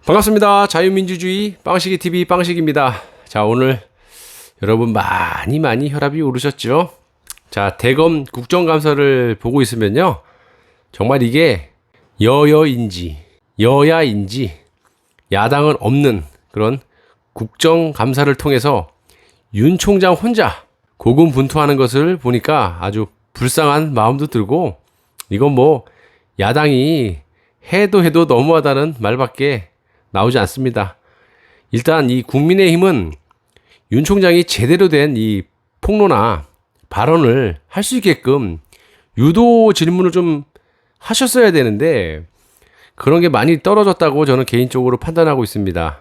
반갑습니다. 자유민주주의 빵식이TV 빵식입니다. 자, 오늘 여러분 많이 혈압이 오르셨죠? 자, 대검 국정감사를 보고 있으면요, 정말 이게 여야인지 야당은 없는 그런 국정감사를 통해서 윤 총장 혼자 고군분투하는 것을 보니까 아주 불쌍한 마음도 들고, 이건 뭐 야당이 해도 너무하다는 말밖에 나오지 않습니다. 일단 이 국민의힘은 윤 총장이 제대로 된 이 폭로나 발언을 할 수 있게끔 유도 질문을 좀 하셨어야 되는데, 그런 게 많이 떨어졌다고 저는 개인적으로 판단하고 있습니다.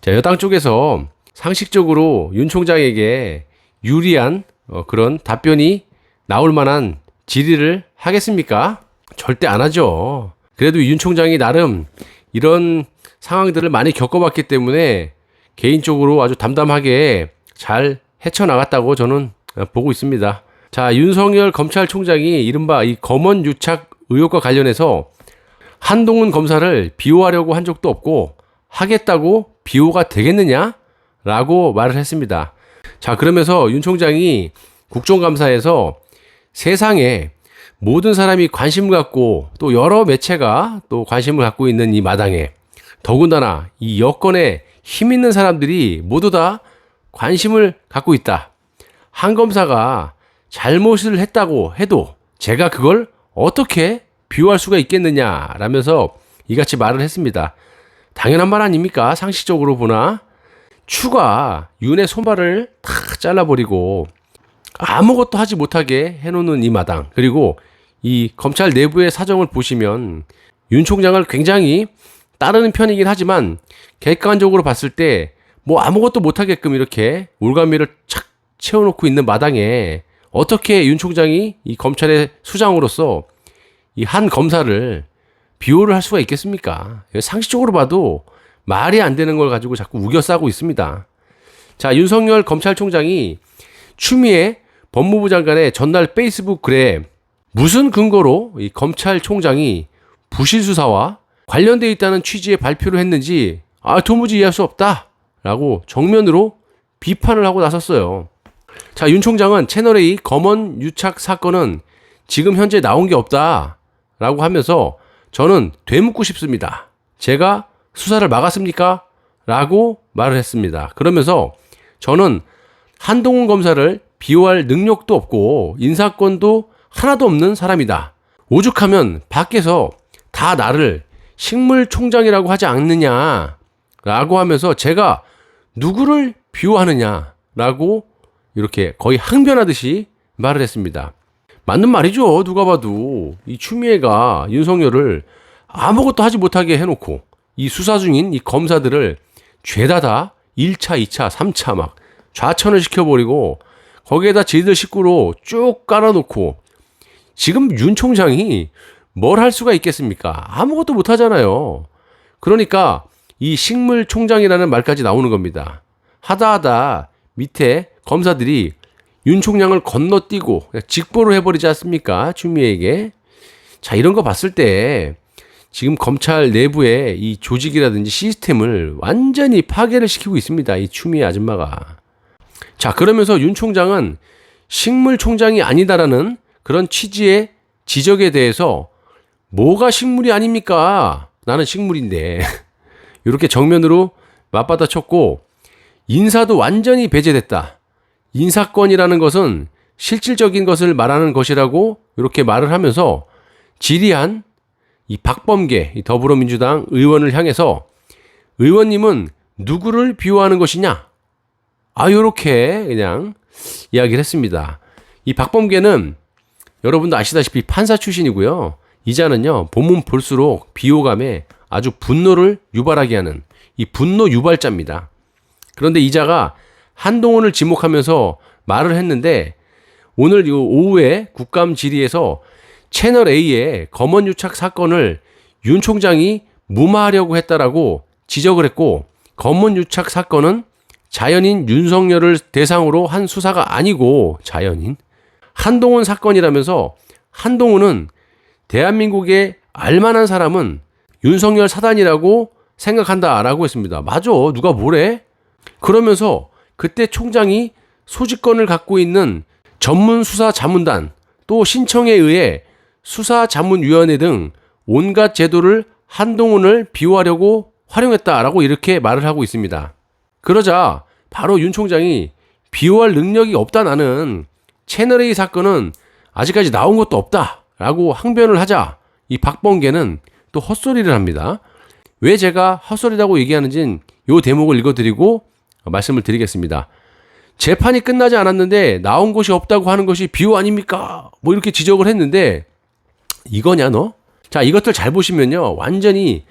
자, 여당 쪽에서 상식적으로 윤 총장에게 유리한 그런 답변이 나올 만한 질의를 하겠습니까? 절대 안 하죠. 그래도 윤 총장이 나름 이런 상황들을 많이 겪어봤기 때문에 개인적으로 아주 담담하게 잘 헤쳐나갔다고 저는 보고 있습니다. 자, 윤석열 검찰총장이 이른바 이 검언 유착 의혹과 관련해서 한동훈 검사를 비호하려고 한 적도 없고 하겠다고 비호가 되겠느냐? 라고 말을 했습니다. 자, 그러면서 윤 총장이 국정감사에서 세상에 모든 사람이 관심을 갖고 또 여러 매체가 또 관심을 갖고 있는 이 마당에, 더군다나 이 여권에 힘 있는 사람들이 모두 다 관심을 갖고 있다. 한 검사가 잘못을 했다고 해도 제가 그걸 어떻게 비호할 수가 있겠느냐 라면서 이같이 말을 했습니다. 당연한 말 아닙니까? 상식적으로 보나 추가 윤의 손발을 탁 잘라버리고 아무것도 하지 못하게 해놓는 이 마당, 그리고 이 검찰 내부의 사정을 보시면 윤 총장을 굉장히 따르는 편이긴 하지만 객관적으로 봤을 때 뭐 아무것도 못하게끔 이렇게 올가미를 착 채워놓고 있는 마당에 어떻게 윤 총장이 이 검찰의 수장으로서 이 한 검사를 비호를 할 수가 있겠습니까? 상식적으로 봐도 말이 안 되는 걸 가지고 자꾸 우겨싸고 있습니다. 자, 윤석열 검찰총장이 추미애 법무부 장관의 전날 페이스북 글에 무슨 근거로 이 검찰총장이 부실 수사와 관련되어 있다는 취지의 발표를 했는지 도무지 이해할 수 없다 라고 정면으로 비판을 하고 나섰어요. 자, 윤 총장은 채널A 검언 유착 사건은 지금 현재 나온 게 없다 라고 하면서 저는 되묻고 싶습니다. 제가 수사를 막았습니까? 라고 말을 했습니다. 그러면서 저는 한동훈 검사를 비호할 능력도 없고 인사권도 하나도 없는 사람이다. 오죽하면 밖에서 다 나를 식물총장이라고 하지 않느냐 라고 하면서 제가 누구를 비호하느냐 라고 이렇게 거의 항변하듯이 말을 했습니다. 맞는 말이죠. 누가 봐도 이 추미애가 윤석열을 아무것도 하지 못하게 해놓고 이 수사 중인 이 검사들을 죄다 다 1차, 2차, 3차 막 좌천을 시켜버리고 거기에다 지들 식구로 쭉 깔아놓고 지금 윤 총장이 뭘 할 수가 있겠습니까? 아무것도 못하잖아요. 그러니까 이 식물총장이라는 말까지 나오는 겁니다. 하다 밑에 검사들이 윤 총장을 건너뛰고 직보를 해버리지 않습니까? 추미애에게. 자, 이런 거 봤을 때 지금 검찰 내부의 이 조직이라든지 시스템을 완전히 파괴를 시키고 있습니다. 이 추미애 아줌마가. 자, 그러면서 윤 총장은 식물총장이 아니다라는 그런 취지의 지적에 대해서 뭐가 식물이 아닙니까? 나는 식물인데. 이렇게 정면으로 맞받아 쳤고, 인사도 완전히 배제됐다. 인사권이라는 것은 실질적인 것을 말하는 것이라고 이렇게 말을 하면서 질의한 이 박범계 이 더불어민주당 의원을 향해서 의원님은 누구를 비호하는 것이냐? 요렇게 그냥 이야기를 했습니다. 이 박범계는 여러분도 아시다시피 판사 출신이고요. 이자는요, 보면 볼수록 비호감에 아주 분노를 유발하게 하는 이 분노 유발자입니다. 그런데 이자가 한동훈을 지목하면서 말을 했는데 오늘 이 오후에 국감 질의에서 채널A의 검언 유착 사건을 윤 총장이 무마하려고 했다라고 지적을 했고, 검언 유착 사건은 자연인 윤석열을 대상으로 한 수사가 아니고 자연인 한동훈 사건이라면서 한동훈은 대한민국에 알만한 사람은 윤석열 사단이라고 생각한다라고 했습니다. 맞아. 누가 뭐래? 그러면서 그때 총장이 소지권을 갖고 있는 전문수사자문단 또 신청에 의해 수사자문위원회 등 온갖 제도를 한동훈을 비호하려고 활용했다라고 이렇게 말을 하고 있습니다. 그러자 바로 윤 총장이 비호할 능력이 없다 나는 채널A 사건은 아직까지 나온 것도 없다라고 항변을 하자 이 박범계는 또 헛소리를 합니다. 왜 제가 헛소리라고 얘기하는지는 이 대목을 읽어드리고 말씀을 드리겠습니다. 재판이 끝나지 않았는데 나온 것이 없다고 하는 것이 비호 아닙니까? 뭐 이렇게 지적을 했는데 이거냐 너? 자, 이것들 잘 보시면요. 완전히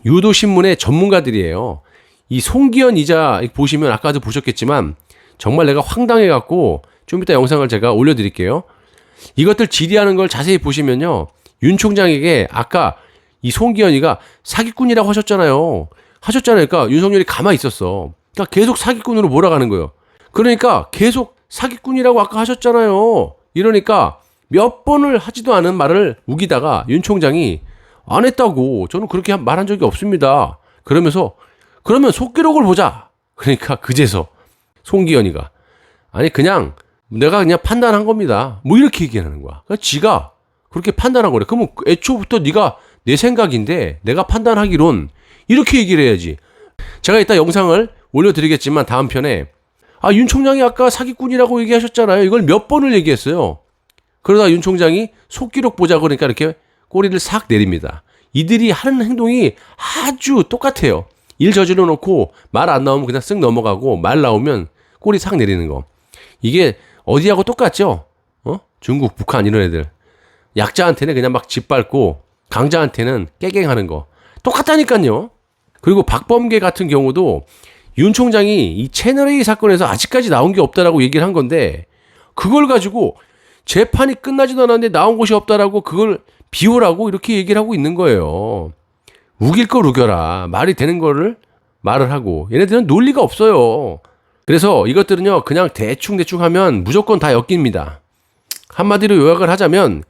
유도신문의 전문가들이에요. 이 송기현 이자 보시면 아까도 보셨겠지만 정말 내가 황당해갖고 좀 이따 영상을 제가 올려드릴게요. 이것들 질의하는 걸 자세히 보시면요. 윤 총장에게 아까 이 송기현이가 사기꾼이라고 하셨잖아요. 그러니까 윤석열이 가만히 있었어. 그러니까 계속 사기꾼으로 몰아가는 거예요. 그러니까 계속 사기꾼이라고 아까 하셨잖아요. 이러니까 몇 번을 하지도 않은 말을 우기다가 윤 총장이 안 했다고 저는 그렇게 말한 적이 없습니다. 그러면서 그러면 속기록을 보자. 그러니까 그제서 송기현이가 아니 그냥 내가 그냥 판단한 겁니다. 뭐 이렇게 얘기하는 거야. 그러니까 지가 그렇게 판단한 거래. 그러면 애초부터 네가 내 생각인데 내가 판단하기론 이렇게 얘기를 해야지. 제가 이따 영상을 올려드리겠지만 다음 편에 윤 총장이 아까 사기꾼이라고 얘기하셨잖아요. 이걸 몇 번을 얘기했어요. 그러다 윤 총장이 속기록 보자 그러니까 이렇게 꼬리를 싹 내립니다. 이들이 하는 행동이 아주 똑같아요. 일 저질러 놓고 말 안 나오면 그냥 쓱 넘어가고 말 나오면 꼬리 싹 내리는 거. 이게 어디하고 똑같죠? 중국, 북한 이런 애들. 약자한테는 그냥 막 짓밟고 강자한테는 깨갱하는 거. 똑같다니까요. 그리고 박범계 같은 경우도 윤 총장이 이 채널A 사건에서 아직까지 나온 게 없다라고 얘기를 한 건데 그걸 가지고 재판이 끝나지도 않았는데 나온 것이 없다라고 그걸 비호라고 이렇게 얘기를 하고 있는 거예요. 우길 걸 우겨라. 말이 되는 거를 말을 하고 얘네들은 논리가 없어요. 그래서 이것들은요 그냥 대충 하면 무조건 다 엮입니다. 한마디로 요약을 하자면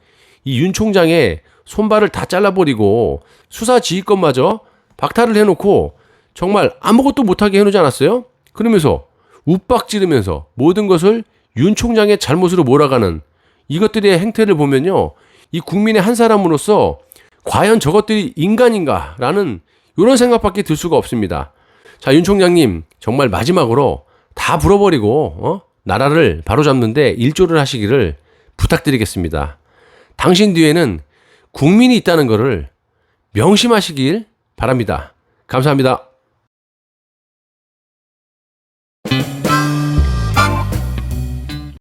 이 윤 총장의 손발을 다 잘라버리고 수사 지휘권마저 박탈을 해놓고 정말 아무것도 못하게 해놓지 않았어요? 그러면서 욱박 지르면서 모든 것을 윤 총장의 잘못으로 몰아가는 이것들의 행태를 보면요. 이 국민의 한 사람으로서 과연 저것들이 인간인가라는 이런 생각밖에 들 수가 없습니다. 자, 윤 총장님 정말 마지막으로 다 불어버리고 나라를 바로잡는데 일조를 하시기를 부탁드리겠습니다. 당신 뒤에는 국민이 있다는 것을 명심하시길 바랍니다. 감사합니다.